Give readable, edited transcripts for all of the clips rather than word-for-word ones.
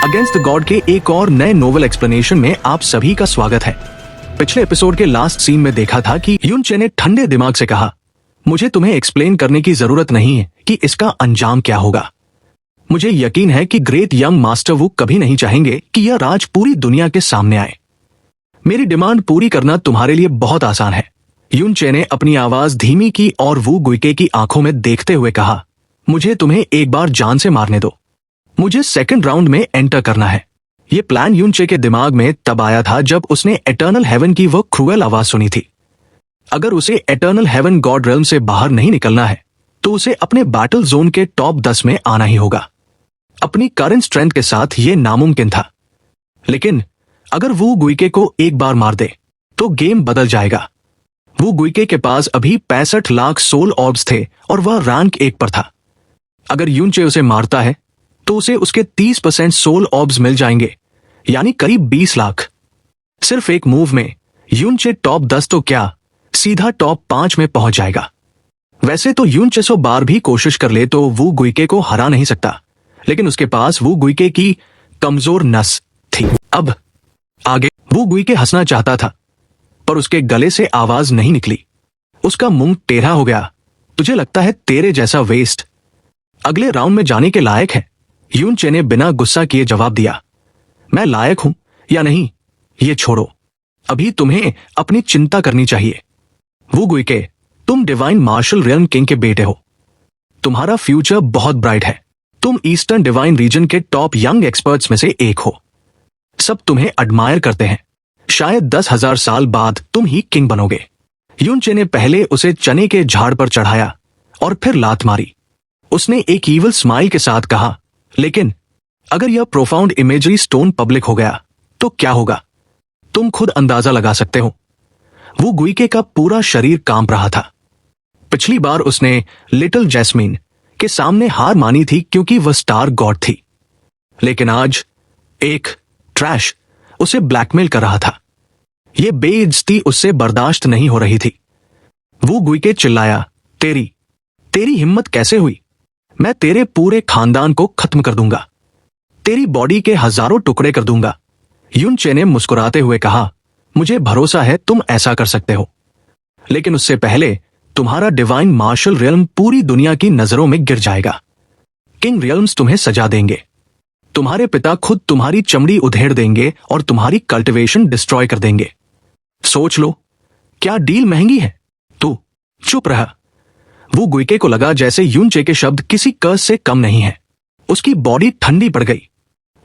Against the God के एक और नए नोवेल एक्सप्लेनेशन में आप सभी का स्वागत है। पिछले एपिसोड के लास्ट सीन में देखा था कि युन चे ने ठंडे दिमाग से कहा, मुझे तुम्हें एक्सप्लेन करने की जरूरत नहीं है कि इसका अंजाम क्या होगा। मुझे यकीन है कि ग्रेट यंग मास्टर वू कभी नहीं चाहेंगे कि यह राज पूरी दुनिया के सामने आए। मेरी डिमांड पूरी करना तुम्हारे लिए बहुत आसान है। युन चे ने अपनी आवाज धीमी की और वू गुइके की आंखों में देखते हुए कहा, मुझे तुम्हें एक बार जान से मारने दो। मुझे सेकंड राउंड में एंटर करना है। ये प्लान युन चे के दिमाग में तब आया था जब उसने एटर्नल हेवन की वो क्रूएल आवाज सुनी थी। अगर उसे एटर्नल हेवन गॉड रेल्म से बाहर नहीं निकलना है तो उसे अपने बैटल जोन के टॉप 10 में आना ही होगा। अपनी करंट स्ट्रेंथ के साथ ये नामुमकिन था, लेकिन अगर वू गुइके को एक बार मार दे तो गेम बदल जाएगा। वू गुइके के पास अभी 65 लाख सोल ऑर्ब्स थे और वह रैंक 1 पर था। अगर युन चे उसे मारता है तो उसे उसके 30% सोल ऑर्ब्स मिल जाएंगे, यानी करीब 20 लाख। सिर्फ एक मूव में युन चे टॉप 10 तो क्या सीधा टॉप 5 में पहुंच जाएगा। वैसे तो युन चे 100 बार भी कोशिश कर ले तो वू गुइके को हरा नहीं सकता, लेकिन उसके पास वू गुइके की कमजोर नस थी। अब आगे वू गुइके हंसना चाहता था पर उसके गले से आवाज नहीं निकली। उसका मुंह टेढ़ा हो गया। तुझे लगता है तेरे जैसा वेस्ट अगले राउंड में जाने के लायक है? युन चे ने बिना गुस्सा किए जवाब दिया, मैं लायक हूं या नहीं ये छोड़ो, अभी तुम्हें अपनी चिंता करनी चाहिए। वू गुइके, तुम डिवाइन मार्शल रियल्म किंग के बेटे हो। तुम्हारा फ्यूचर बहुत ब्राइट है। तुम ईस्टर्न डिवाइन रीजन के टॉप यंग एक्सपर्ट्स में से एक हो। सब तुम्हें एडमायर करते हैं। शायद 10,000 साल बाद तुम ही किंग बनोगे। युन चे ने पहले उसे चने के झाड़ पर चढ़ाया और फिर लात मारी। उसने एक ईविल स्माइल के साथ कहा, लेकिन अगर यह प्रोफाउंड इमेजरी स्टोन पब्लिक हो गया तो क्या होगा? तुम खुद अंदाजा लगा सकते हो। वो गुइके का पूरा शरीर कांप रहा था। पिछली बार उसने लिटिल जैस्मीन के सामने हार मानी थी क्योंकि वह स्टार गॉड थी, लेकिन आज एक ट्रैश उसे ब्लैकमेल कर रहा था। यह बेइज्जती उससे बर्दाश्त नहीं हो रही थी। वो गुइके चिल्लाया, तेरी हिम्मत कैसे हुई? मैं तेरे पूरे खानदान को खत्म कर दूंगा। तेरी बॉडी के हजारों टुकड़े कर दूंगा। युन चे ने मुस्कुराते हुए कहा, मुझे भरोसा है तुम ऐसा कर सकते हो, लेकिन उससे पहले तुम्हारा डिवाइन मार्शल रियल्म पूरी दुनिया की नजरों में गिर जाएगा। किंग रियल्म्स तुम्हें सजा देंगे। तुम्हारे पिता खुद तुम्हारी चमड़ी उधेड़ देंगे और तुम्हारी कल्टिवेशन डिस्ट्रॉय कर देंगे। सोच लो, क्या डील महंगी है? तू चुप रहा। वो गुइके को लगा जैसे युन चे के शब्द किसी कर्स से कम नहीं है। उसकी बॉडी ठंडी पड़ गई।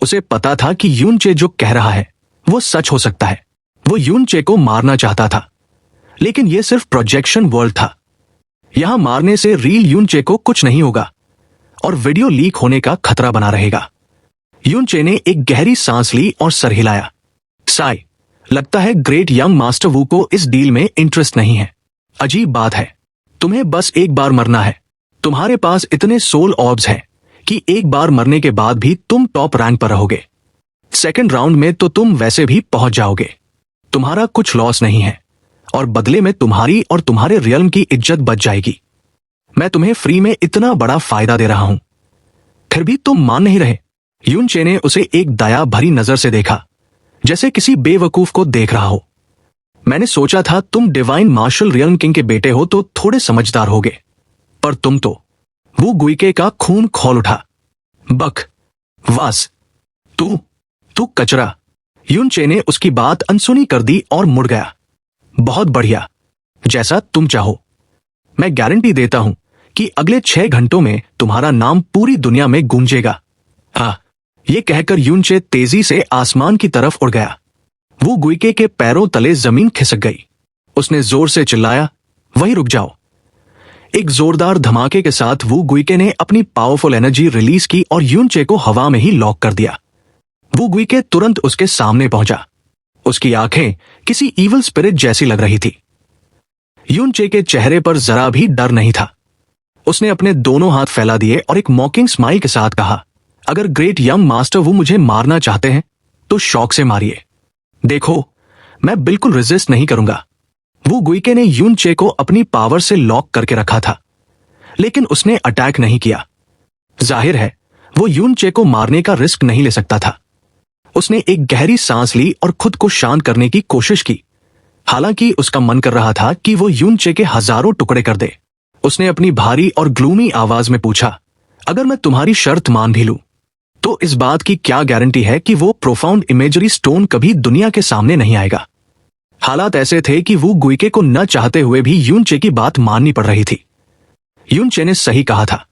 उसे पता था कि युन चे जो कह रहा है वो सच हो सकता है। वो युन चे को मारना चाहता था, लेकिन यह सिर्फ प्रोजेक्शन वर्ल्ड था। यहां मारने से रियल युन चे को कुछ नहीं होगा और वीडियो लीक होने का खतरा बना रहेगा। युन चे ने एक गहरी सांस ली और सर हिलाया। साई, लगता है ग्रेट यंग मास्टर वू को इस डील में इंटरेस्ट नहीं है। अजीब बात है, तुम्हें बस एक बार मरना है। तुम्हारे पास इतने सोल ऑर्ब्स हैं कि एक बार मरने के बाद भी तुम टॉप रैंक पर रहोगे। सेकंड राउंड में तो तुम वैसे भी पहुंच जाओगे। तुम्हारा कुछ लॉस नहीं है और बदले में तुम्हारी और तुम्हारे रियल्म की इज्जत बच जाएगी। मैं तुम्हें फ्री में इतना बड़ा फायदा दे रहा हूं, फिर भी तुम मान नहीं रहे। युन चे ने उसे एक दया भरी नजर से देखा, जैसे किसी बेवकूफ को देख रहा हो। मैंने सोचा था तुम डिवाइन मार्शल रियल्म किंग के बेटे हो तो थोड़े समझदार होगे, पर तुम तो। वो गुइके का खून खौल उठा। बक वास, तू कचरा। युन चे ने उसकी बात अनसुनी कर दी और मुड़ गया। बहुत बढ़िया, जैसा तुम चाहो। मैं गारंटी देता हूं कि अगले 6 घंटों में तुम्हारा नाम पूरी दुनिया में गूंजेगा। यह कहकर युन चे तेजी से आसमान की तरफ उड़ गया। वो गुइके के पैरों तले जमीन खिसक गई। उसने जोर से चिल्लाया, वहीं रुक जाओ। एक जोरदार धमाके के साथ वो गुइके ने अपनी पावरफुल एनर्जी रिलीज की और युन चे को हवा में ही लॉक कर दिया। वो गुइके तुरंत उसके सामने पहुंचा। उसकी आंखें किसी ईविल स्पिरिट जैसी लग रही थी। युन चे के चेहरे पर जरा भी डर नहीं था। उसने अपने दोनों हाथ फैला दिए और एक मॉकिंग स्माइल के साथ कहा, अगर ग्रेट यंग मास्टर वो मुझे मारना चाहते हैं तो शौक से मारिए। देखो, मैं बिल्कुल रेजिस्ट नहीं करूंगा। वो गुइके ने युन चे को अपनी पावर से लॉक करके रखा था, लेकिन उसने अटैक नहीं किया। जाहिर है वो युन चे को मारने का रिस्क नहीं ले सकता था। उसने एक गहरी सांस ली और खुद को शांत करने की कोशिश की। हालांकि उसका मन कर रहा था कि वो यूनचे के हजारों टुकड़े कर दे। उसने अपनी भारी और ग्लूमी आवाज में पूछा, अगर मैं तुम्हारी शर्त मान भी लूं, तो इस बात की क्या गारंटी है कि वो प्रोफाउंड इमेजरी स्टोन कभी दुनिया के सामने नहीं आएगा? हालात ऐसे थे कि वो गुइके को न चाहते हुए भी यूनचे की बात माननी पड़ रही थी। यूनचे ने सही कहा था।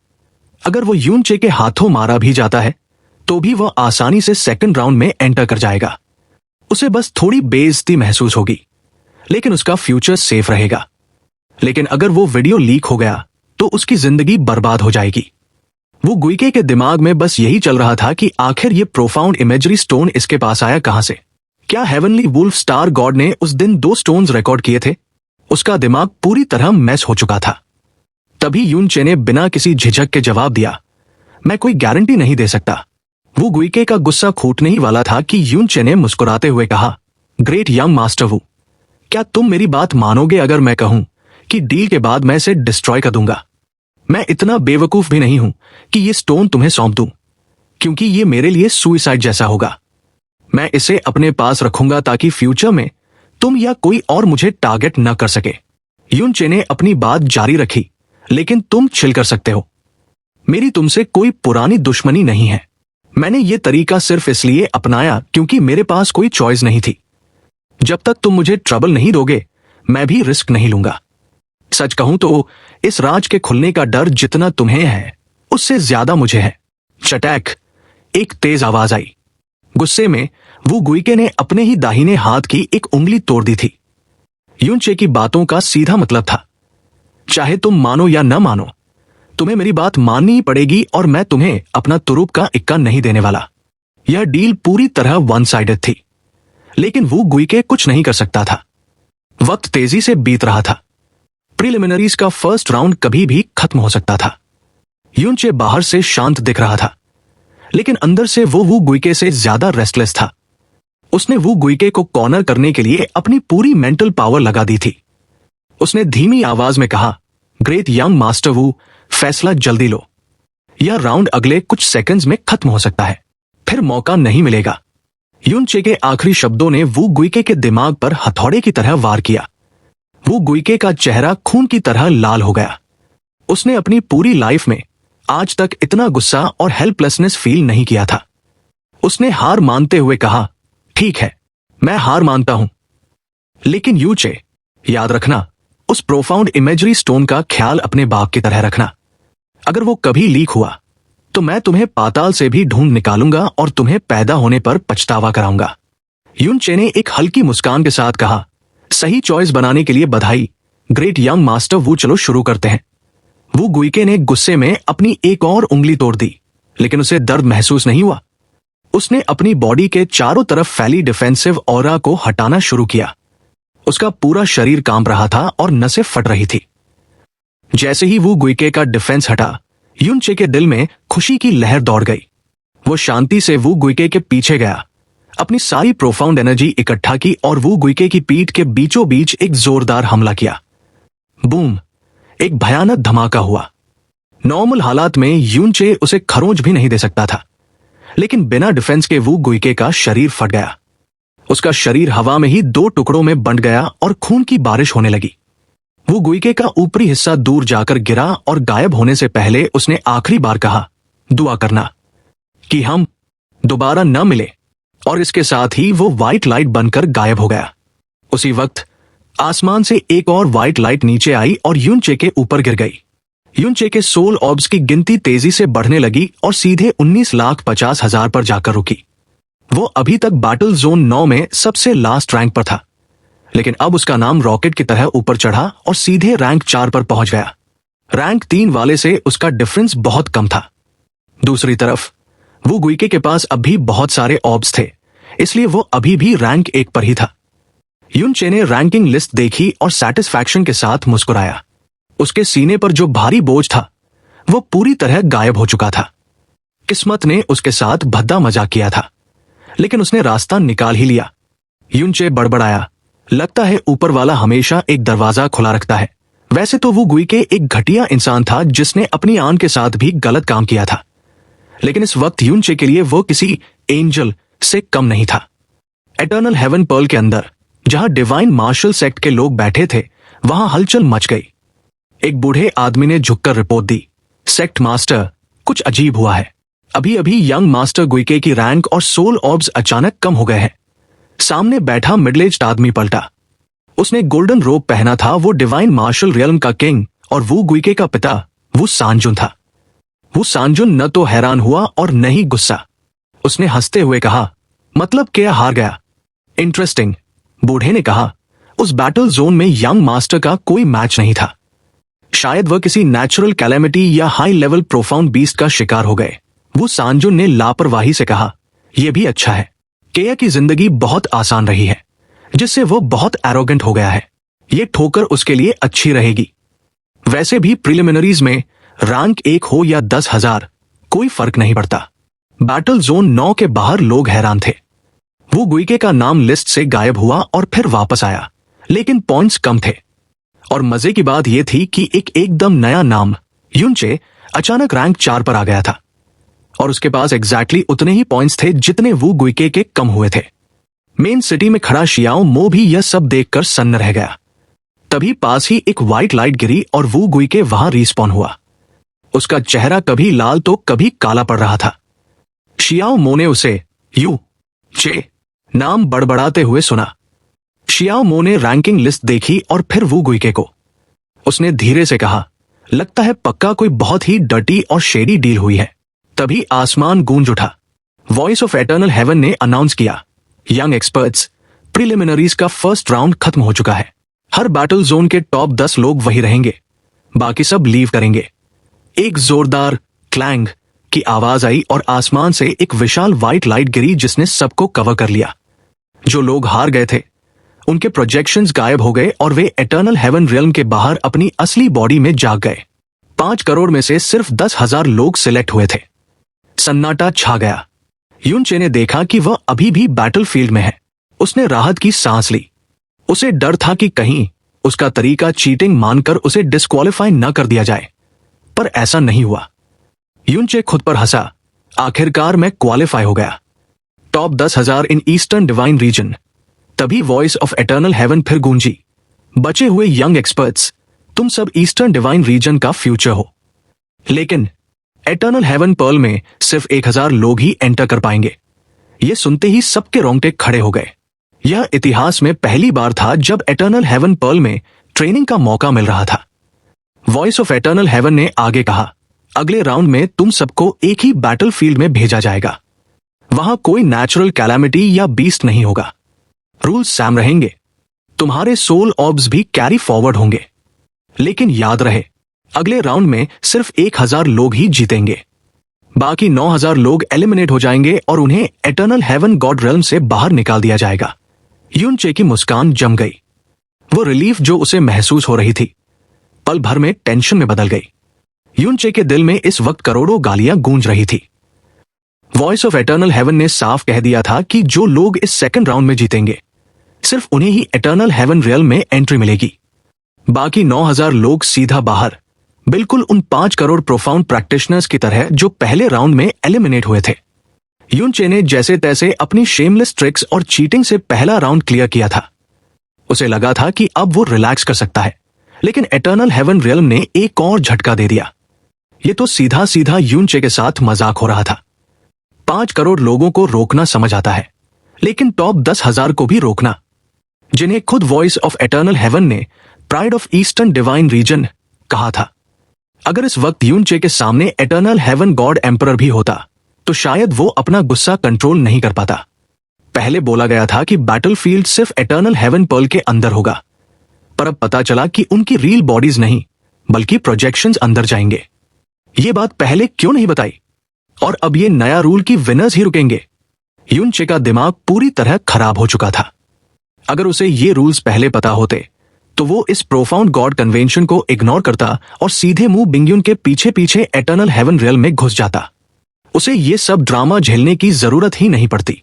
अगर वो यूनचे के हाथों मारा भी जाता है तो भी वह आसानी से सेकंड राउंड में एंटर कर जाएगा। उसे बस थोड़ी बेइज्जती महसूस होगी, लेकिन उसका फ्यूचर सेफ रहेगा। लेकिन अगर वो वीडियो लीक हो गया तो उसकी जिंदगी बर्बाद हो जाएगी। वो गुइके के दिमाग में बस यही चल रहा था कि आखिर ये प्रोफाउंड इमेजरी स्टोन इसके पास आया कहां से? क्या हेवनली वुल्फ स्टार गॉड ने उस दिन 2 स्टोन्स रिकॉर्ड किए थे? उसका दिमाग पूरी तरह मैस हो चुका था। तभी यूनचे ने बिना किसी झिझक के जवाब दिया, मैं कोई गारंटी नहीं दे सकता। वो गुइके का गुस्सा खूटने ही वाला था कि यूनचे ने मुस्कुराते हुए कहा, ग्रेट यंग मास्टर वू, क्या तुम मेरी बात मानोगे अगर मैं कहूं कि डील के बाद मैं इसे डिस्ट्रॉय कर दूंगा? मैं इतना बेवकूफ भी नहीं हूं कि ये स्टोन तुम्हें सौंप दूं, क्योंकि ये मेरे लिए सुइसाइड जैसा होगा। मैं इसे अपने पास रखूंगा ताकि फ्यूचर में तुम या कोई और मुझे टारगेट न कर सके। यूनचे ने अपनी बात जारी रखी, लेकिन तुम छिल कर सकते हो। मेरी तुमसे कोई पुरानी दुश्मनी नहीं है। मैंने ये तरीका सिर्फ इसलिए अपनाया क्योंकि मेरे पास कोई चॉइस नहीं थी। जब तक तुम मुझे ट्रबल नहीं दोगे, मैं भी रिस्क नहीं लूंगा। सच कहूं तो इस राज के खुलने का डर जितना तुम्हें है, उससे ज्यादा मुझे है। चटैक, एक तेज आवाज आई। गुस्से में वो गुइके ने अपने ही दाहिने हाथ की एक उंगली तोड़ दी थी। यूनचे की बातों का सीधा मतलब था, चाहे तुम मानो या न मानो, तुम्हें मेरी बात माननी ही पड़ेगी और मैं तुम्हें अपना तुरुप का इक्का नहीं देने वाला। यह डील पूरी तरह वन साइडेड थी, लेकिन वो गुइके कुछ नहीं कर सकता था। वक्त तेजी से बीत रहा था। प्रिलिमिनरीज का फर्स्ट राउंड कभी भी खत्म हो सकता था। यूनचे बाहर से शांत दिख रहा था, लेकिन अंदर से वो गुइके से ज्यादा रेस्टलेस था। उसने वो गुइके को कॉर्नर करने के लिए अपनी पूरी मेंटल पावर लगा दी थी। उसने धीमी आवाज में कहा, ग्रेट यंग मास्टर वू, फैसला जल्दी लो। यह राउंड अगले कुछ सेकंड्स में खत्म हो सकता है, फिर मौका नहीं मिलेगा। यूनचे के आखिरी शब्दों ने वो गुइके के दिमाग पर हथौड़े की तरह वार किया। वो गुइके का चेहरा खून की तरह लाल हो गया। उसने अपनी पूरी लाइफ में आज तक इतना गुस्सा और हेल्पलेसनेस फील नहीं किया था। उसने हार मानते हुए कहा, ठीक है, मैं हार मानता हूं, लेकिन यूचे, याद रखना, उस प्रोफाउंड इमेजरी स्टोन का ख्याल अपने बाप की तरह रखना। अगर वो कभी लीक हुआ तो मैं तुम्हें पाताल से भी ढूंढ निकालूंगा और तुम्हें पैदा होने पर पछतावा कराऊंगा। यूनचे ने एक हल्की मुस्कान के साथ कहा, सही चॉइस बनाने के लिए बधाई ग्रेट यंग मास्टर वू, चलो शुरू करते हैं। वो गुइके ने गुस्से में अपनी एक और उंगली तोड़ दी, लेकिन उसे दर्द महसूस नहीं हुआ। उसने अपनी बॉडी के चारों तरफ फैली डिफेंसिव ऑरा को हटाना शुरू किया। उसका पूरा शरीर कांप रहा था और नसें फट रही थी। जैसे ही वो गुइके का डिफेंस हटा, यूनचे के दिल में खुशी की लहर दौड़ गई। वो शांति से वो गुइके के पीछे गया, अपनी सारी प्रोफाउंड एनर्जी इकट्ठा की और वो गुइके की पीठ के बीचों बीच एक जोरदार हमला किया। बूम! एक भयानक धमाका हुआ। नॉर्मल हालात में यूनचे उसे खरोंच भी नहीं दे सकता था, लेकिन बिना डिफेंस के वो गुइके का शरीर फट गया। उसका शरीर हवा में ही 2 टुकड़ों में बंट गया और खून की बारिश होने लगी। वो गुइके का ऊपरी हिस्सा दूर जाकर गिरा और गायब होने से पहले उसने आखिरी बार कहा, दुआ करना कि हम दोबारा न मिले, और इसके साथ ही वो व्हाइट लाइट बनकर गायब हो गया। उसी वक्त आसमान से एक और व्हाइट लाइट नीचे आई और यूनचे के ऊपर गिर गई। यूनचे के सोल ऑर्ब्स की गिनती तेजी से बढ़ने लगी और सीधे 19,50,000 पर जाकर रुकी। वो अभी तक बैटल जोन 9 में सबसे लास्ट रैंक पर था, लेकिन अब उसका नाम रॉकेट की तरह ऊपर चढ़ा और सीधे रैंक 4 पर पहुंच गया। रैंक 3 वाले से उसका डिफरेंस बहुत कम था। दूसरी तरफ वो गुइके के पास अभी बहुत सारे ऑर्ब्स थे, इसलिए वो अभी भी रैंक 1 पर ही था। यूनचे ने रैंकिंग लिस्ट देखी और सैटिस्फैक्शन के साथ मुस्कुराया। उसके सीने पर जो भारी बोझ था वो पूरी तरह गायब हो चुका था। किस्मत ने उसके साथ भद्दा मजाक किया था, लेकिन उसने रास्ता निकाल ही लिया। यूनचे बड़बड़ाया, लगता है ऊपर वाला हमेशा एक दरवाजा खुला रखता है। वैसे तो वो गुइके एक घटिया इंसान था जिसने अपनी आन के साथ भी गलत काम किया था, लेकिन इस वक्त यूनचे के लिए वो किसी एंजल से कम नहीं था। एटर्नल हेवन पर्ल के अंदर जहां डिवाइन मार्शल सेक्ट के लोग बैठे थे, वहां हलचल मच गई। एक बूढ़े आदमी ने झुककर रिपोर्ट दी, सेक्ट मास्टर, कुछ अजीब हुआ है। अभी अभी यंग मास्टर गुइके की रैंक और सोल ऑर्ब्स अचानक कम हो गए हैं। सामने बैठा मिडिल एज्ड आदमी पलटा। उसने गोल्डन रोब पहना था। वो डिवाइन मार्शल रियल्म का किंग और वो गुइके का पिता वो सांजुन था। वो सांजुन न तो हैरान हुआ और न ही गुस्सा। उसने हंसते हुए कहा, मतलब क्या हार गया? इंटरेस्टिंग, बूढ़े ने कहा। उस बैटल जोन में यंग मास्टर का कोई मैच नहीं था। शायद वह किसी नेचुरल कैलेमिटी या हाई लेवल प्रोफाउंड बीस्ट का शिकार हो गए। वो सांजुन ने लापरवाही से कहा, यह भी अच्छा है। केया की जिंदगी बहुत आसान रही है, जिससे वो बहुत एरोगेंट हो गया है। ये ठोकर उसके लिए अच्छी रहेगी। वैसे भी प्रिलिमिनरीज में रैंक 1 हो या 10,000, कोई फर्क नहीं पड़ता। बैटल जोन 9 के बाहर लोग हैरान थे। वो गुइके का नाम लिस्ट से गायब हुआ और फिर वापस आया, लेकिन पॉइंट्स कम थे। और मजे की बात यह थी कि एक एकदम नया नाम युनचे अचानक रैंक 4 पर आ गया था, और उसके पास एग्जैक्टली उतने ही पॉइंट्स थे जितने वो गुइके के कम हुए थे। मेन सिटी में खड़ा शियाओ मो भी यह सब देखकर सन्न रह गया। तभी पास ही एक व्हाइट लाइट गिरी और वो गुइके वहां रिस्पॉन हुआ। उसका चेहरा कभी लाल तो कभी काला पड़ रहा था। शियाओ मो ने उसे यू चे नाम बड़बड़ाते हुए सुना। शियाओ मो ने रैंकिंग लिस्ट देखी और फिर वो गुइके को। उसने धीरे से कहा, लगता है पक्का कोई बहुत ही डर्टी और शेडी डील हुई है। तभी आसमान गूंज उठा। वॉइस ऑफ एटर्नल हेवन ने अनाउंस किया, यंग एक्सपर्ट्स, प्रिलिमिनरीज का फर्स्ट राउंड खत्म हो चुका है। हर बैटल जोन के टॉप 10 लोग वही रहेंगे, बाकी सब लीव करेंगे। एक जोरदार क्लैंग की आवाज आई और आसमान से एक विशाल व्हाइट लाइट गिरी जिसने सबको कवर कर लिया। जो लोग हार गए थे उनके प्रोजेक्शंस गायब हो गए और वे एटर्नल हेवन रियल्म के बाहर अपनी असली बॉडी में जाग गए। 5 करोड़ में से सिर्फ 10,000 लोग सिलेक्ट हुए थे। सन्नाटा छा गया। युनचे ने देखा कि वह अभी भी बैटलफील्ड में है। उसने राहत की सांस ली। उसे डर था कि कहीं उसका तरीका चीटिंग मानकर उसे डिस्क्वालीफाई न कर दिया जाए, पर ऐसा नहीं हुआ। युनचे खुद पर हंसा, आखिरकार मैं क्वालिफाई हो गया। Top 10,000 in eastern divine region. तभी वॉइस ऑफ एटर्नल हेवन फिर गूंजी, बचे हुए यंग एक्सपर्ट्स, तुम सब ईस्टर्न डिवाइन रीजन का फ्यूचर हो। लेकिन एटर्नल हेवन पर्ल में सिर्फ 1,000 लोग ही एंटर कर पाएंगे। यह सुनते ही सबके रोंगटे खड़े हो गए। यह इतिहास में पहली बार था जब एटर्नल हेवन पर्ल में ट्रेनिंग का मौका मिल रहा था। वॉइस ऑफ एटर्नल हेवन ने आगे कहा, अगले राउंड में तुम सबको एक ही बैटलफील्ड में भेजा जाएगा। वहां कोई नेचुरल कैलामिटी या बीस्ट नहीं होगा। रूल्स सैम रहेंगे। तुम्हारे सोल ऑर्ब्स भी कैरी फॉरवर्ड होंगे। लेकिन याद रहे, अगले राउंड में सिर्फ 1,000 लोग ही जीतेंगे। बाकी 9,000 लोग एलिमिनेट हो जाएंगे और उन्हें एटर्नल हेवन गॉड रेल्म से बाहर निकाल दिया जाएगा। युनचे की मुस्कान जम गई। वो रिलीफ जो उसे महसूस हो रही थी, पल भर में टेंशन में बदल गई। युनचे के दिल में इस वक्त करोड़ों गालियां गूंज रही थी। वॉइस ऑफ एटर्नल हेवन ने साफ कह दिया था कि जो लोग इस सेकंड राउंड में जीतेंगे, सिर्फ उन्हें ही एटर्नल हेवन रियल में एंट्री मिलेगी। बाकी 9,000 लोग सीधा बाहर, बिल्कुल उन 5 करोड़ प्रोफाउंड प्रैक्टिशनर्स की तरह जो पहले राउंड में एलिमिनेट हुए थे। युनचे ने जैसे तैसे अपनी शेमलेस ट्रिक्स और चीटिंग से पहला राउंड क्लियर किया था। उसे लगा था कि अब वो रिलैक्स कर सकता है, लेकिन एटर्नल हेवन रियल्म ने एक और झटका दे दिया। ये तो सीधा सीधा युनचे के साथ मजाक हो रहा था। 5 करोड़ लोगों को रोकना समझ आता है, लेकिन टॉप 10,000 को भी रोकना, जिन्हें खुद वॉइस ऑफ एटर्नल हेवन ने pride of eastern divine region कहा था। अगर इस वक्त युनचे के सामने एटर्नल हेवन गॉड एम्परर भी होता तो शायद वो अपना गुस्सा कंट्रोल नहीं कर पाता। पहले बोला गया था कि बैटलफील्ड सिर्फ एटर्नल हेवन पर्ल के अंदर होगा, पर अब पता चला कि उनकी रियल बॉडीज नहीं बल्कि प्रोजेक्शंस अंदर जाएंगे। ये बात पहले क्यों नहीं बताई? और अब ये नया रूल कि विनर्स ही रुकेंगे। युनचे का दिमाग पूरी तरह खराब हो चुका था। अगर उसे ये रूल्स पहले पता होते तो वो इस प्रोफाउंड गॉड कन्वेंशन को इग्नोर करता और सीधे मुंह बिंगयुन के पीछे पीछे एटर्नल हेवन रियल में घुस जाता। उसे ये सब ड्रामा झेलने की जरूरत ही नहीं पड़ती।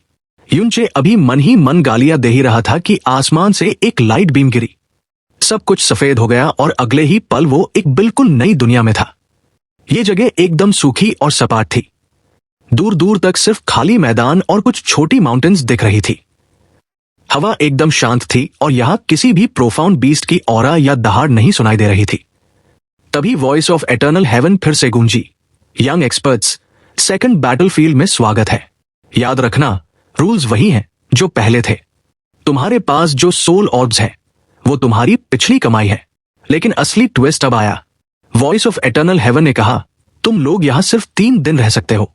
युनचे अभी मन ही मन गालियां दे ही रहा था कि आसमान से एक लाइट बीम गिरी। सब कुछ सफेद हो गया और अगले ही पल वो एक बिल्कुल नई दुनिया में था। ये जगह एकदम सूखी और सपाट थी। दूर दूर तक सिर्फ खाली मैदान और कुछ छोटी माउंटेन्स दिख रही थी। हवा एकदम शांत थी और यहां किसी भी प्रोफाउंड बीस्ट की ऑरा या दहाड़ नहीं सुनाई दे रही थी। तभी वॉइस ऑफ एटर्नल हेवन फिर से गूंजी, यंग एक्सपर्ट्स, सेकंड बैटलफील्ड में स्वागत है। याद रखना, रूल्स वही हैं जो पहले थे। तुम्हारे पास जो सोल ऑर्ब्स हैं वो तुम्हारी पिछली कमाई है। लेकिन असली ट्विस्ट अब आया। वॉइस ऑफ एटर्नल हेवन ने कहा, तुम लोग यहां सिर्फ 3 दिन रह सकते हो।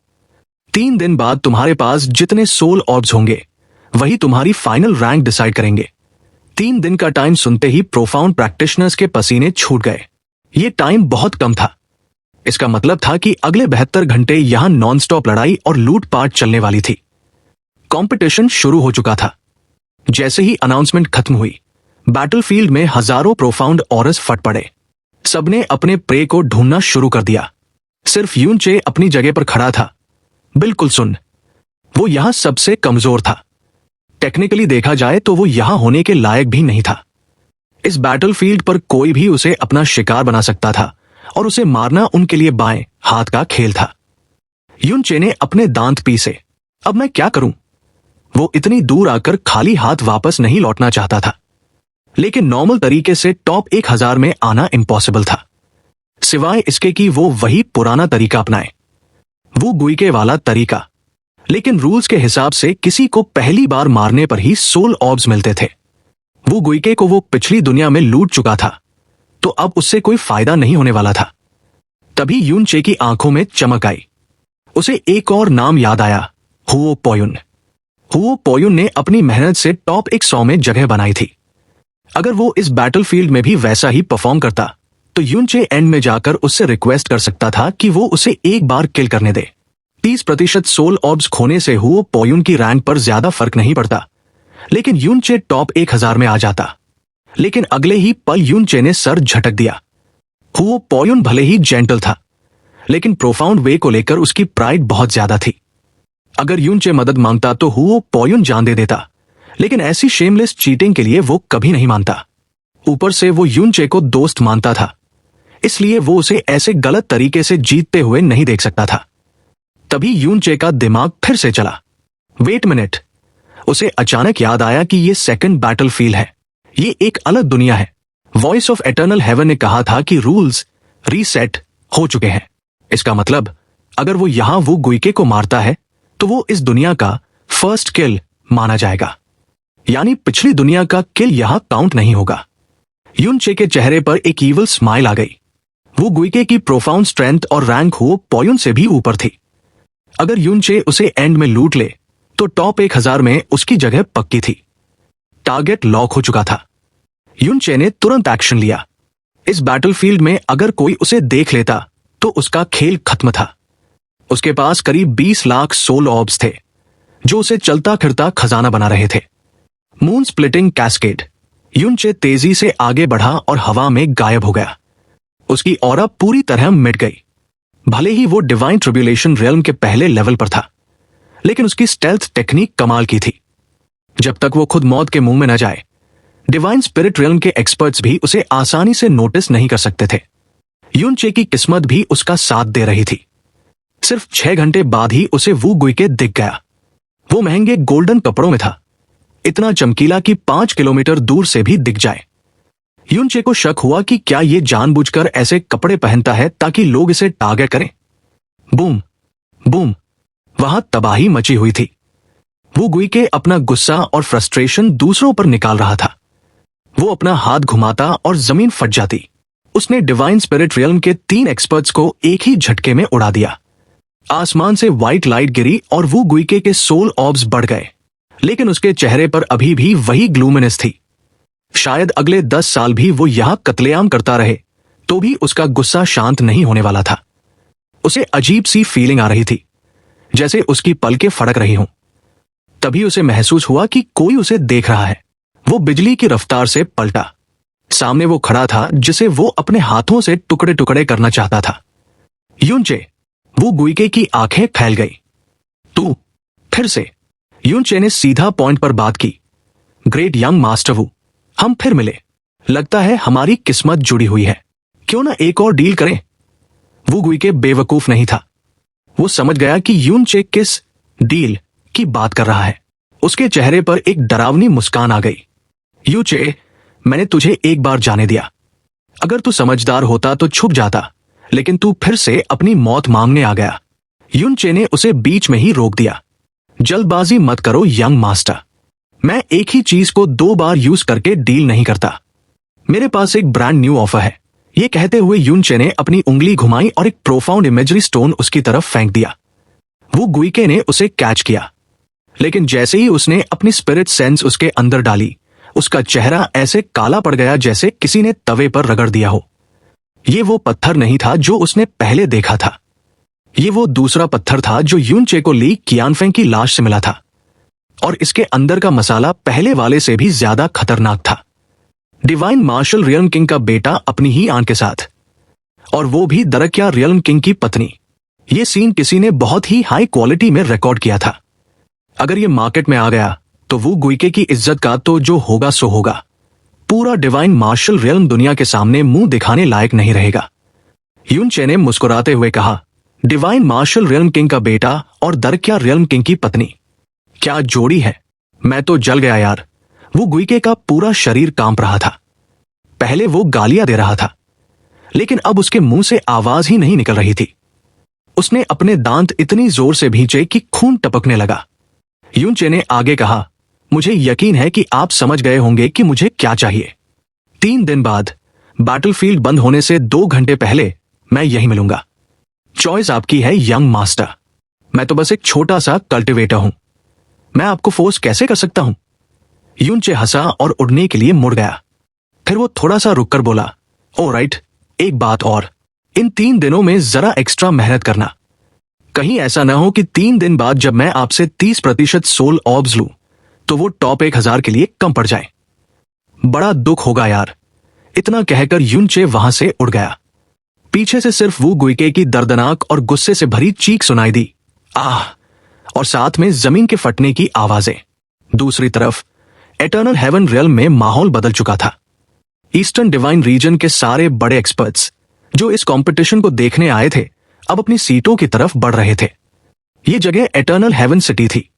3 दिन बाद तुम्हारे पास जितने सोल ऑर्ब्स होंगे वही तुम्हारी फाइनल रैंक डिसाइड करेंगे। 3 दिन का टाइम सुनते ही प्रोफाउंड प्रैक्टिशनर्स के पसीने छूट गए। ये टाइम बहुत कम था। इसका मतलब था कि अगले 72 घंटे यहां नॉनस्टॉप लड़ाई और लूटपाट चलने वाली थी। कंपटीशन शुरू हो चुका था। जैसे ही अनाउंसमेंट खत्म हुई, बैटलफील्ड में हजारों प्रोफाउंड ऑरस फट पड़े। सबने अपने प्रे को ढूंढना शुरू कर दिया। सिर्फ यूनचे अपनी जगह पर खड़ा था, बिल्कुल सुन्न। वो यहां सबसे कमजोर था। टेक्निकली देखा जाए तो वो यहां होने के लायक भी नहीं था। इस बैटलफील्ड पर कोई भी उसे अपना शिकार बना सकता था और उसे मारना उनके लिए बाएं हाथ का खेल था। यूनचे ने अपने दांत पीसे। अब मैं क्या करूं? वो इतनी दूर आकर खाली हाथ वापस नहीं लौटना चाहता था, लेकिन नॉर्मल तरीके से टॉप 1000 में आना इम्पॉसिबल था, सिवाय इसके कि वो वही पुराना तरीका अपनाए, वो गुइके वाला तरीका। लेकिन रूल्स के हिसाब से किसी को पहली बार मारने पर ही सोल ऑर्ब्स मिलते थे। वो गुइके को वो पिछली दुनिया में लूट चुका था, तो अब उससे कोई फायदा नहीं होने वाला था। तभी यूनचे की आंखों में चमक आई। उसे एक और नाम याद आया, हुओ पोयुन। हुओ पोयुन ने अपनी मेहनत से टॉप 100 में जगह बनाई थी। अगर वो इस बैटलफील्ड में भी वैसा ही परफॉर्म करता तो यूनचे एंड में जाकर उससे रिक्वेस्ट कर सकता था कि वो उसे एक बार किल करने दे। 30% सोल ऑर्ब्स खोने से हुओ पोयुन की रैंक पर ज्यादा फर्क नहीं पड़ता, लेकिन यूनचे टॉप 1000 में आ जाता। लेकिन अगले ही पल यूनचे ने सर झटक दिया। हुओ पोयुन भले ही जेंटल था, लेकिन प्रोफाउंड वे को लेकर उसकी प्राइड बहुत ज्यादा थी। अगर यूनचे मदद मांगता तो हुओ पोयुन जान दे देता, लेकिन ऐसी शेमलेस चीटिंग के लिए वो कभी नहीं मानता। ऊपर से वो यूनचे को दोस्त मानता था, इसलिए वो उसे ऐसे गलत तरीके से जीतते हुए नहीं देख सकता था। तभी यूनचे का दिमाग फिर से चला। वेट मिनट, उसे अचानक याद आया कि ये सेकंड बैटलफील्ड है। ये एक अलग दुनिया है। वॉइस ऑफ एटर्नल हेवन ने कहा था कि रूल्स रीसेट हो चुके हैं। इसका मतलब अगर वो यहां वो गुइके को मारता है तो वो इस दुनिया का फर्स्ट किल माना जाएगा, यानी पिछली दुनिया का किल यहां काउंट नहीं होगा। यूनचे के चेहरे पर एक ईवल स्माइल आ गई। वो गुइके की प्रोफाउंड स्ट्रेंथ और रैंक हुओ पोयुन से भी ऊपर थी। अगर यूनचे उसे एंड में लूट ले तो टॉप 1000 में उसकी जगह पक्की थी। टारगेट लॉक हो चुका था। यूनचे ने तुरंत एक्शन लिया। इस बैटलफील्ड में अगर कोई उसे देख लेता तो उसका खेल खत्म था। उसके पास करीब 20 लाख सोल ऑर्ब्स थे, जो उसे चलता फिरता खजाना बना रहे थे। Moon splitting cascade. यूनचे तेजी से आगे बढ़ा और हवा में गायब हो गया। उसकी ऑरा पूरी तरह मिट गई। भले ही वो डिवाइन ट्रिब्यूलेशन रियल्म के पहले लेवल पर था, लेकिन उसकी स्टेल्थ टेक्निक कमाल की थी। जब तक वो खुद मौत के मुंह में न जाए, डिवाइन स्पिरिट रियल्म के एक्सपर्ट्स भी उसे आसानी से नोटिस नहीं कर सकते थे। यूनचे की किस्मत भी उसका साथ दे रही थी। सिर्फ 6 घंटे बाद ही उसे वो गुइके दिख गया। वो महंगे गोल्डन कपड़ों में था, इतना चमकीला कि 5 किलोमीटर दूर से भी दिख जाए। यूनचे को शक हुआ कि क्या ये जानबूझकर ऐसे कपड़े पहनता है ताकि लोग इसे टारगेट करें। बूम बूम, वहां तबाही मची हुई थी। वो गुइके अपना गुस्सा और फ्रस्ट्रेशन दूसरों पर निकाल रहा था। वो अपना हाथ घुमाता और जमीन फट जाती। उसने डिवाइन स्पिरिट रियल्म के 3 एक्सपर्ट्स को एक ही झटके में उड़ा दिया। आसमान से व्हाइट लाइट गिरी और वो गुइके के सोल ऑर्ब्स बढ़ गए, लेकिन उसके चेहरे पर अभी भी वही ग्लूमिनेस थी। शायद अगले 10 साल भी वो यहां कत्लेआम करता रहे तो भी उसका गुस्सा शांत नहीं होने वाला था। उसे अजीब सी फीलिंग आ रही थी, जैसे उसकी पलकें फड़क रही हों। तभी उसे महसूस हुआ कि कोई उसे देख रहा है। वो बिजली की रफ्तार से पलटा। सामने वो खड़ा था जिसे वो अपने हाथों से टुकड़े टुकड़े करना चाहता था। यूनचे, वो गुइके की आंखें फैल गई। तू फिर से? यूनचे ने सीधा पॉइंट पर बात की। ग्रेट यंग मास्टर वू, हम फिर मिले। लगता है हमारी किस्मत जुड़ी हुई है। क्यों ना एक और डील करें? वो गुइके बेवकूफ नहीं था। वो समझ गया कि यून चे किस डील की बात कर रहा है। उसके चेहरे पर एक डरावनी मुस्कान आ गई। यू चे, मैंने तुझे एक बार जाने दिया। अगर तू समझदार होता तो छुप जाता, लेकिन तू फिर से अपनी मौत मांगने आ गया। यून चे ने उसे बीच में ही रोक दिया। जल्दबाजी मत करो यंग मास्टर। मैं एक ही चीज को 2 बार यूज करके डील नहीं करता। मेरे पास एक ब्रांड न्यू ऑफर है। ये कहते हुए यून चे ने अपनी उंगली घुमाई और एक प्रोफाउंड इमेजरी स्टोन उसकी तरफ फेंक दिया। वो गुइके ने उसे कैच किया, लेकिन जैसे ही उसने अपनी स्पिरिट सेंस उसके अंदर डाली, उसका चेहरा ऐसे काला पड़ गया जैसे किसी ने तवे पर रगड़ दिया हो। ये वो पत्थर नहीं था जो उसने पहले देखा था। ये वो दूसरा पत्थर था जो यून चे को ली कियानफेंग की लाश से मिला था, और इसके अंदर का मसाला पहले वाले से भी ज्यादा खतरनाक था। डिवाइन मार्शल रियल्म किंग का बेटा अपनी ही आंट के साथ, और वो भी दरकिया रियल्म किंग की पत्नी। ये सीन किसी ने बहुत ही हाई क्वालिटी में रिकॉर्ड किया था। अगर ये मार्केट में आ गया तो वो गुइके की इज्जत का तो जो होगा सो होगा। पूरा डिवाइन मार्शल रियल्म दुनिया के सामने मुंह दिखाने लायक नहीं रहेगा। यून चे ने मुस्कुराते हुए कहा, डिवाइन मार्शल रियल्म किंग का बेटा और दरकिया रियल्म किंग की पत्नी, क्या जोड़ी है। मैं तो जल गया यार। वो गुइके का पूरा शरीर कांप रहा था। पहले वो गालियां दे रहा था, लेकिन अब उसके मुंह से आवाज ही नहीं निकल रही थी। उसने अपने दांत इतनी जोर से भींचे कि खून टपकने लगा। यून चे ने आगे कहा, मुझे यकीन है कि आप समझ गए होंगे कि मुझे क्या चाहिए। 3 दिन बाद, बैटलफील्ड बंद होने से 2 घंटे पहले मैं यहीं मिलूंगा। चॉइस आपकी है यंग मास्टर। मैं तो बस एक छोटा सा कल्टिवेटर हूं। मैं आपको फोर्स कैसे कर सकता हूं। यून चे हंसा और उड़ने के लिए मुड़ गया। फिर वो थोड़ा सा रुककर बोला, ओ राइट, एक बात और, इन 3 दिनों में जरा एक्स्ट्रा मेहनत करना। कहीं ऐसा ना हो कि 3 दिन बाद जब मैं आपसे 30% सोल ऑब्स लूं तो वो टॉप 1000 के लिए कम पड़ जाए। बड़ा दुख होगा यार। इतना कहकर यून चे वहां से उड़ गया। पीछे से सिर्फ वो गुइके की दर्दनाक और गुस्से से भरी चीख सुनाई दी, आह, और साथ में जमीन के फटने की आवाजें। दूसरी तरफ एटर्नल हेवन रियल्म में माहौल बदल चुका था। ईस्टर्न डिवाइन रीजन के सारे बड़े एक्सपर्ट्स जो इस कंपटीशन को देखने आए थे, अब अपनी सीटों की तरफ बढ़ रहे थे। ये जगह एटर्नल हेवन सिटी थी,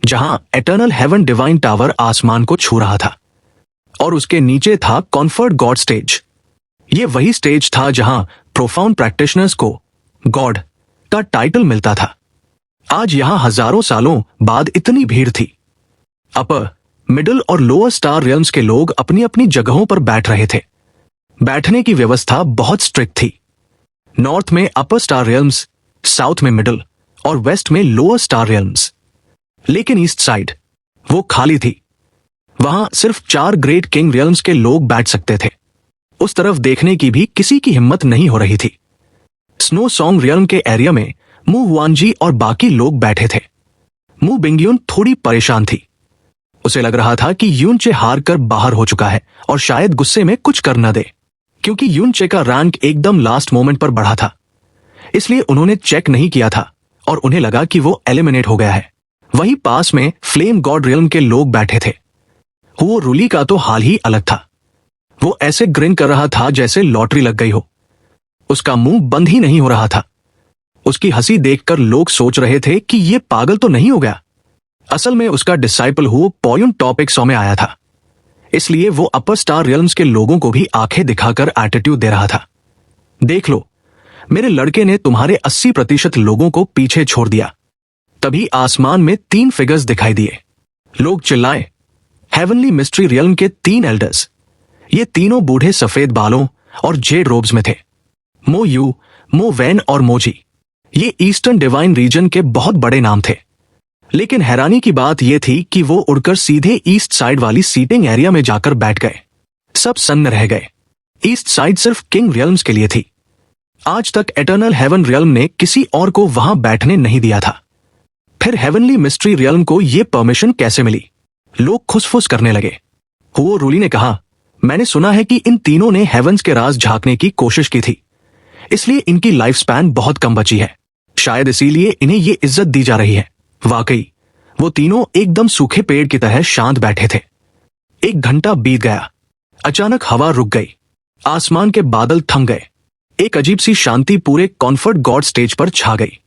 जहां एटर्नल हेवन डिवाइन टावर आसमान को छू रहा था, और उसके नीचे था कॉन्फर्ट गॉड स्टेज। ये वही स्टेज था जहां प्रोफाउंड प्रैक्टिशनर्स को गॉड का टाइटल मिलता था। आज यहां हजारों सालों बाद इतनी भीड़ थी। अपर, मिडिल और लोअर स्टार रियल्म्स के लोग अपनी अपनी जगहों पर बैठ रहे थे। बैठने की व्यवस्था बहुत स्ट्रिक्ट थी। नॉर्थ में अपर स्टार रियल्म्स, साउथ में मिडिल और वेस्ट में लोअर स्टार रियल्म्स। लेकिन ईस्ट साइड वो खाली थी। वहां सिर्फ 4 ग्रेट किंग रियल्म्स के लोग बैठ सकते थे। उस तरफ देखने की भी किसी की हिम्मत नहीं हो रही थी। स्नो सॉन्ग रियल्म के एरिया में मू हुआनजी और बाकी लोग बैठे थे। मू बिंगयुन थोड़ी परेशान थी। उसे लग रहा था कि यून चे हार कर बाहर हो चुका है और शायद गुस्से में कुछ कर न दे, क्योंकि यून चे का रैंक एकदम लास्ट मोमेंट पर बढ़ा था। इसलिए उन्होंने चेक नहीं किया था और उन्हें लगा कि वो एलिमिनेट हो गया है। वहीं पास में फ्लेम गॉड रियल्म के लोग बैठे थे। वो रूली का तो हाल ही अलग था। वो ऐसे ग्रिन कर रहा था जैसे लॉटरी लग गई हो। उसका मुंह बंद ही नहीं हो रहा था। उसकी हंसी देखकर लोग सोच रहे थे कि ये पागल तो नहीं हो गया। असल में उसका डिसाइपल हु पॉयुन टॉप 100 में आया था, इसलिए वो अपर स्टार रियल्म्स के लोगों को भी आंखें दिखाकर एटीट्यूड दे रहा था। देख लो, मेरे लड़के ने तुम्हारे 80% लोगों को पीछे छोड़ दिया। तभी आसमान में 3 फिगर्स दिखाई दिए। लोग चिल्लाए, हेवनली मिस्ट्री रियल्म के 3 एल्डर्स। ये तीनों बूढ़े सफेद बालों और जेड रोब्स में थे। मो यू, मो वैन और मोजी। ये ईस्टर्न डिवाइन रीजन के बहुत बड़े नाम थे। लेकिन हैरानी की बात यह थी कि वो उड़कर सीधे ईस्ट साइड वाली सीटिंग एरिया में जाकर बैठ गए। सब सन्न रह गए। ईस्ट साइड सिर्फ किंग रियल्म्स के लिए थी। आज तक एटर्नल हेवन रियल्म ने किसी और को वहां बैठने नहीं दिया था। फिर हेवनली मिस्ट्री रियल्म को यह परमिशन कैसे मिली? लोग खुसफुस करने लगे। हुओ रूली ने कहा, मैंने सुना है कि इन तीनों ने हेवंस के राज झांकने की कोशिश की थी, इसलिए इनकी लाइफ स्पैन बहुत कम बची है। शायद इसीलिए इन्हें ये इज्जत दी जा रही है। वाकई वो तीनों एकदम सूखे पेड़ की तरह शांत बैठे थे। 1 घंटा बीत गया। अचानक हवा रुक गई। आसमान के बादल थम गए। एक अजीब सी शांति पूरे कॉन्फर्ट गॉड स्टेज पर छा गई।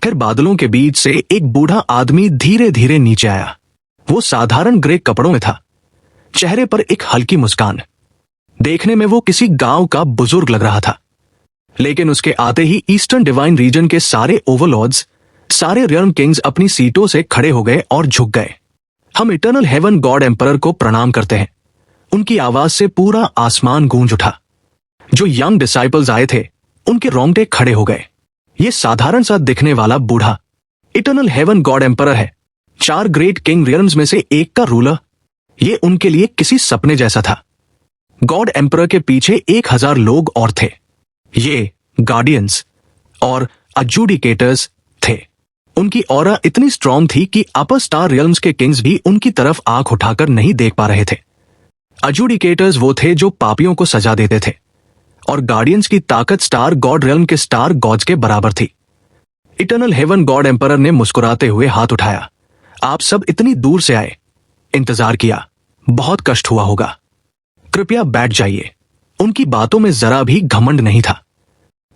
फिर बादलों के बीच से एक बूढ़ा आदमी धीरे धीरे नीचे आया। वो साधारण ग्रे कपड़ों में था, चेहरे पर एक हल्की मुस्कान। देखने में वो किसी गांव का बुजुर्ग लग रहा था। लेकिन उसके आते ही ईस्टर्न डिवाइन रीजन के सारे ओवरलॉर्ड्स, सारे रियल्म किंग्स अपनी सीटों से खड़े हो गए और झुक गए। हम इटर्नल हेवन गॉड एम्परर को प्रणाम करते हैं। उनकी आवाज से पूरा आसमान गूंज उठा। जो यंग डिसाइपल्स आए थे उनके रोंगटे खड़े हो गए। ये साधारण सा दिखने वाला बूढ़ा इटर्नल हेवन गॉड एम्परर है, 4 ग्रेट किंग रियल्म्स में से एक का रूलर। ये उनके लिए किसी सपने जैसा था। गॉड एम्परर के पीछे 1000 लोग और थे। ये गार्डियंस और अजूडिकेटर्स थे। उनकी ऑरा इतनी स्ट्रांग थी कि अपर स्टार रियल्म्स के किंग्स भी उनकी तरफ आंख उठाकर नहीं देख पा रहे थे। अजूडिकेटर्स वो थे जो पापियों को सजा देते थे, और गार्डियंस की ताकत स्टार गॉड रियल्म के स्टार गॉड्स के बराबर थी। इटर्नल हेवन गॉड एम्परर ने मुस्कुराते हुए हाथ उठाया। आप सब इतनी दूर से आए, इंतजार किया, बहुत कष्ट हुआ होगा। कृपया बैठ जाइए। उनकी बातों में जरा भी घमंड नहीं था।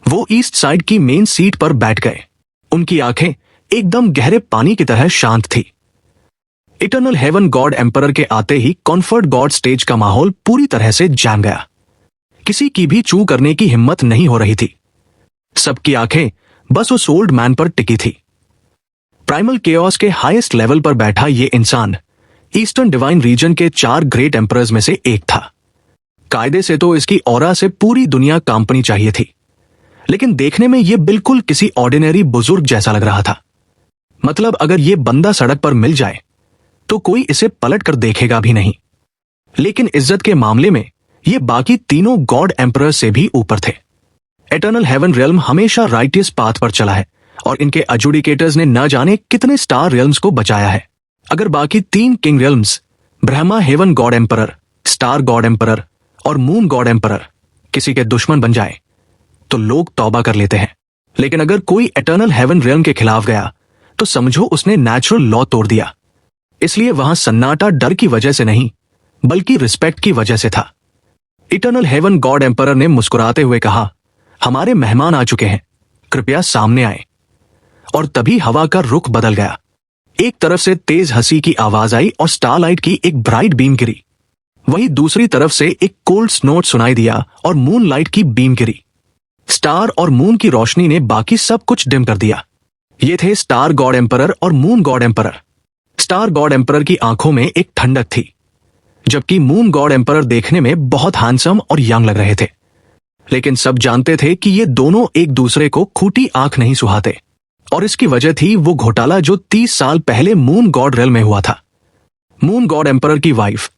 वो ईस्ट साइड की मेन सीट पर बैठ गए। उनकी आंखें एकदम गहरे पानी की तरह शांत थी। इटर्नल हेवन गॉड एम्परर के आते ही कॉन्फर्ट गॉड स्टेज का माहौल पूरी तरह से जम गया। किसी की भी चू करने की हिम्मत नहीं हो रही थी। सबकी आंखें बस उस ओल्ड मैन पर टिकी थी। प्राइमल केओस के हाईएस्ट लेवल पर बैठा ये इंसान ईस्टर्न डिवाइन रीजन के 4 ग्रेट एम्परर्स में से एक था। कायदे से तो इसकी ऑरा से पूरी दुनिया कांपनी चाहिए थी, लेकिन देखने में यह बिल्कुल किसी ऑर्डिनरी बुजुर्ग जैसा लग रहा था। मतलब अगर यह बंदा सड़क पर मिल जाए तो कोई इसे पलट कर देखेगा भी नहीं। लेकिन इज्जत के मामले में ये बाकी तीनों गॉड एम्परर से भी ऊपर थे। एटर्नल हेवन रियल्म हमेशा राइटियस पाथ पर चला है, और इनके एजुडिकेटर्स ने न जाने कितने स्टार रियल्म्स को बचाया है। अगर बाकी 3 king realms, Brahma heaven god emperor, star god emperor और मून गॉड एम्परर किसी के दुश्मन बन जाए तो लोग तौबा कर लेते हैं। लेकिन अगर कोई एटर्नल हेवन रियल्म के खिलाफ गया तो समझो उसने नेचुरल लॉ तोड़ दिया। इसलिए वहां सन्नाटा डर की वजह से नहीं, बल्कि रिस्पेक्ट की वजह से था। इटर्नल हेवन गॉड एम्परर ने मुस्कुराते हुए कहा, हमारे मेहमान आ चुके हैं, कृपया सामने आए। और तभी हवा का रुख बदल गया। एक तरफ से तेज हंसी की आवाज आई और स्टारलाइट की एक ब्राइट बीम गिरी। वहीं दूसरी तरफ से एक कोल्ड स्नोट सुनाई दिया और मूनलाइट की बीम गिरी। स्टार और मून की रोशनी ने बाकी सब कुछ डिम कर दिया। ये थे स्टार गॉड एम्परर और moon god emperor. Star god emperor की आंखों में एक ठंडक थी, जबकि मून गॉड एम्परर देखने में बहुत हैंडसम और यंग लग रहे थे। लेकिन सब जानते थे कि ये दोनों एक दूसरे को खूटी आंख नहीं सुहाते, और इसकी वजह थी वो घोटाला जो 30 साल पहले मून गॉड रेल में हुआ था। मून गॉड एम्परर की वाइफ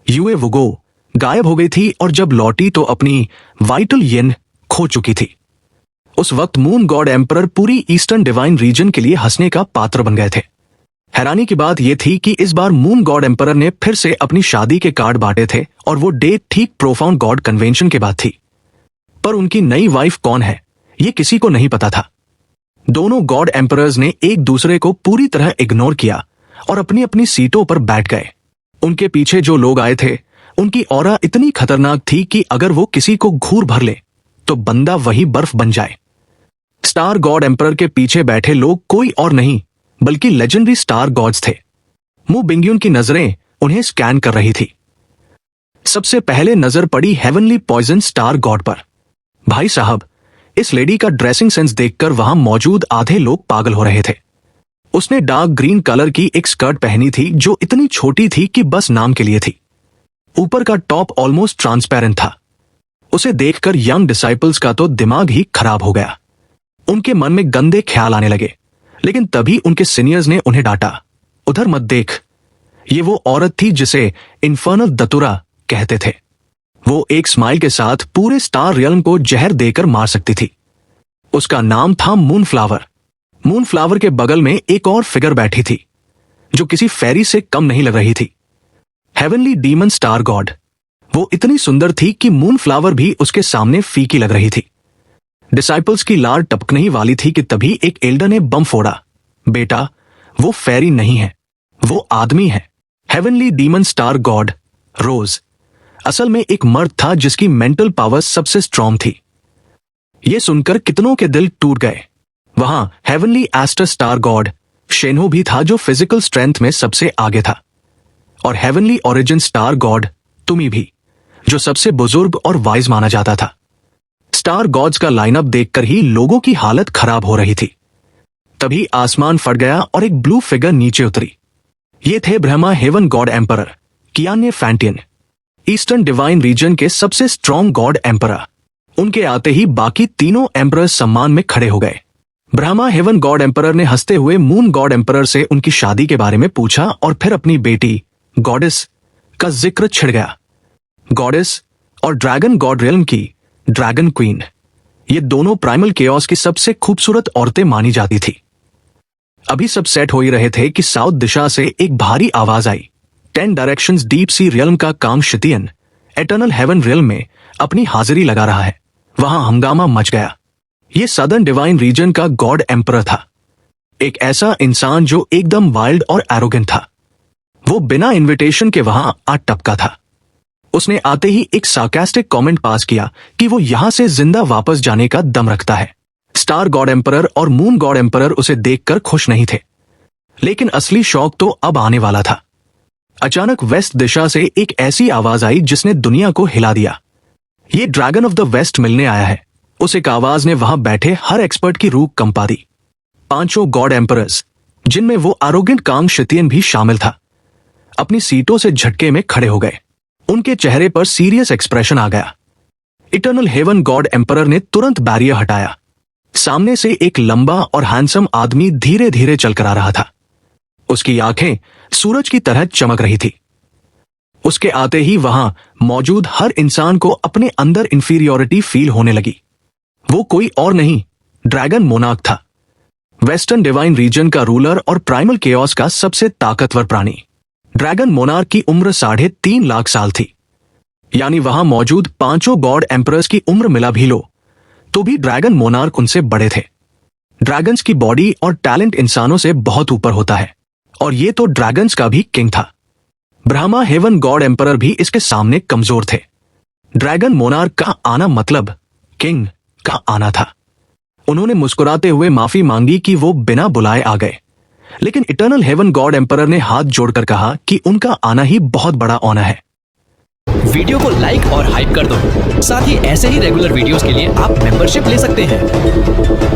यूए वुगो गायब हो गई थी, और जब लौटी तो अपनी वाइटल येन खो चुकी थी। उस वक्त मून गॉड एम्परर पूरी ईस्टर्न डिवाइन रीजन के लिए हंसने का पात्र बन गए थे। हैरानी की बात यह थी कि इस बार मून गॉड एम्परर ने फिर से अपनी शादी के कार्ड बांटे थे, और वो डेट ठीक प्रोफाउंड गॉड कन्वेंशन के बाद थी। पर उनकी नई वाइफ कौन है ये किसी को नहीं पता था। दोनों गॉड एम्परर्स ने एक दूसरे को पूरी तरह इग्नोर किया और अपनी अपनी सीटों पर बैठ गए। उनके पीछे जो लोग आए थे उनकी ऑरा इतनी खतरनाक थी कि अगर वो किसी को घूर भर ले तो बंदा वही बर्फ बन जाए। स्टार गॉड एम्परर के पीछे बैठे लोग कोई और नहीं बल्कि लेजेंडरी स्टार गॉड्स थे। मु बिंगयुन की नजरें उन्हें स्कैन कर रही थी। सबसे पहले नजर पड़ी हेवनली पॉइजन स्टार गॉड पर। भाई साहब, इस लेडी का ड्रेसिंग सेंस देखकर वहां मौजूद आधे लोग पागल हो रहे थे। उसने डार्क ग्रीन कलर की एक स्कर्ट पहनी थी जो इतनी छोटी थी कि बस नाम के लिए थी। ऊपर का टॉप ऑलमोस्ट ट्रांसपेरेंट था। उसे देखकर यंग डिसाइपल्स का तो दिमाग ही खराब हो गया। उनके मन में गंदे ख्याल आने लगे, लेकिन तभी उनके सीनियर्स ने उन्हें डांटा, उधर मत देख। ये वो औरत थी जिसे इन्फर्नल दतुरा कहते थे। वो एक स्माइल के साथ पूरे स्टार रियल्म को जहर देकर मार सकती थी। उसका नाम था मूनफ्लावर। मूनफ्लावर के बगल में एक और फिगर बैठी थी जो किसी फेरी से कम नहीं लग रही थी। Heavenly demon star God. वो इतनी सुंदर थी कि मूनफ्लावर भी उसके सामने फीकी लग रही थी। डिसाइपल्स की लार टपकने ही वाली थी कि तभी एक एल्डर ने बम फोड़ा, बेटा वो फेरी नहीं है, वो आदमी है। हेवनली डीमन स्टार गॉड रोज असल में एक मर्द था जिसकी मेंटल पावर सबसे स्ट्रांग थी। यह सुनकर कितनों के दिल टूट गए। वहां हेवनली एस्टर स्टार गॉड शेनो भी था, जो फिजिकल स्ट्रेंथ में सबसे आगे था, और हेवनली ओरिजिन स्टार गॉड तुमी भी, जो सबसे बुजुर्ग और वाइज माना जाता था। स्टार गॉड्स का लाइनअप देखकर ही लोगों की हालत खराब हो रही थी। तभी आसमान फट गया और एक ब्लू फिगर नीचे उतरी। ये थे Brahma heaven god emperor Qianye Fantian, eastern divine region के सबसे स्ट्रॉन्ग गॉड एम्परर। उनके आते ही बाकी तीनों एम्परर सम्मान में खड़े हो गए। ब्रह्मा हेवन गॉड एम्परर ने हंसते हुए मून गॉड एम्परर से उनकी शादी के बारे में पूछा और फिर अपनी बेटी गॉडेस का जिक्र छिड़ गया। गॉडेस और ड्रैगन गॉड रियल्म की ड्रैगन क्वीन, ये दोनों प्राइमल केओस की सबसे खूबसूरत औरतें मानी जाती थी। अभी सब सेट हो ही रहे थे कि साउथ दिशा से एक भारी आवाज आई। 10 डायरेक्शंस डीप सी रियल्म का काम शितियन एटर्नल हेवन रियल्म में अपनी हाजिरी लगा रहा है। वहां हंगामा मच गया। ये सदर्न डिवाइन रीजन का गॉड एम्परर था, एक ऐसा इंसान जो एकदम वाइल्ड और एरोगेंट था। वो बिना इनविटेशन के वहां आ टपका था। उसने आते ही एक सार्कास्टिक कमेंट पास किया कि वो यहां से जिंदा वापस जाने का दम रखता है। स्टार गॉड एम्परर और मून गॉड एम्परर उसे देखकर खुश नहीं थे, लेकिन असली शौक तो अब आने वाला था। अचानक वेस्ट दिशा से एक ऐसी आवाज आई जिसने दुनिया को हिला दिया। ये ड्रैगन ऑफ द वेस्ट मिलने आया है। उस एक आवाज ने वहां बैठे हर एक्सपर्ट की रूह कंपा दी। 5 गॉड एम्परर्स, जिनमें वो आरोगेंट कांग शितियन भी शामिल था, अपनी सीटों से झटके में खड़े हो गए। उनके चेहरे पर सीरियस एक्सप्रेशन आ गया। इटर्नल हेवन गॉड एम्परर ने तुरंत बैरियर हटाया। सामने से एक लंबा और हैंडसम आदमी धीरे धीरे चलकर आ रहा था। उसकी आंखें सूरज की तरह चमक रही थी। उसके आते ही वहां मौजूद हर इंसान को अपने अंदर इंफीरियोरिटी फील होने लगी। वो कोई और नहीं, ड्रैगन मोनार्क था, वेस्टर्न डिवाइन रीजन का रूलर और प्राइमल केओस का सबसे ताकतवर प्राणी। ड्रैगन मोनार्क की उम्र 3.5 लाख साल थी। यानी वहां मौजूद 5 गॉड एम्परर्स की उम्र मिला भी लो तो भी ड्रैगन मोनार्क उनसे बड़े थे। ड्रैगन्स की बॉडी और टैलेंट इंसानों से बहुत ऊपर होता है, और ये तो ड्रैगन्स का भी किंग था। ब्रह्मा हेवन गॉड एम्परर भी इसके सामने कमजोर थे। ड्रैगन मोनार्क का आना मतलब किंग का आना था। उन्होंने मुस्कुराते हुए माफी मांगी कि वो बिना बुलाए आ गए, लेकिन इटर्नल हेवन गॉड एम्परर ने हाथ जोड़कर कहा कि उनका आना ही बहुत बड़ा ऑनर है। वीडियो को लाइक और हाइप कर दो। साथ ही ऐसे ही रेगुलर वीडियोस के लिए आप मेंबरशिप ले सकते हैं।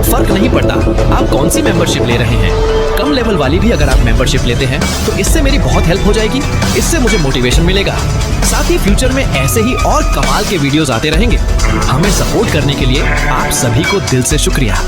फर्क नहीं पड़ता आप कौन सी मेंबरशिप ले रहे हैं, कम लेवल वाली भी अगर आप मेंबरशिप लेते हैं तो इससे मेरी बहुत हेल्प हो जाएगी। इससे मुझे मोटिवेशन मिलेगा। साथ ही फ्यूचर में ऐसे ही और कमाल के वीडियोस आते रहेंगे। हमें सपोर्ट करने के लिए आप सभी को दिल से शुक्रिया।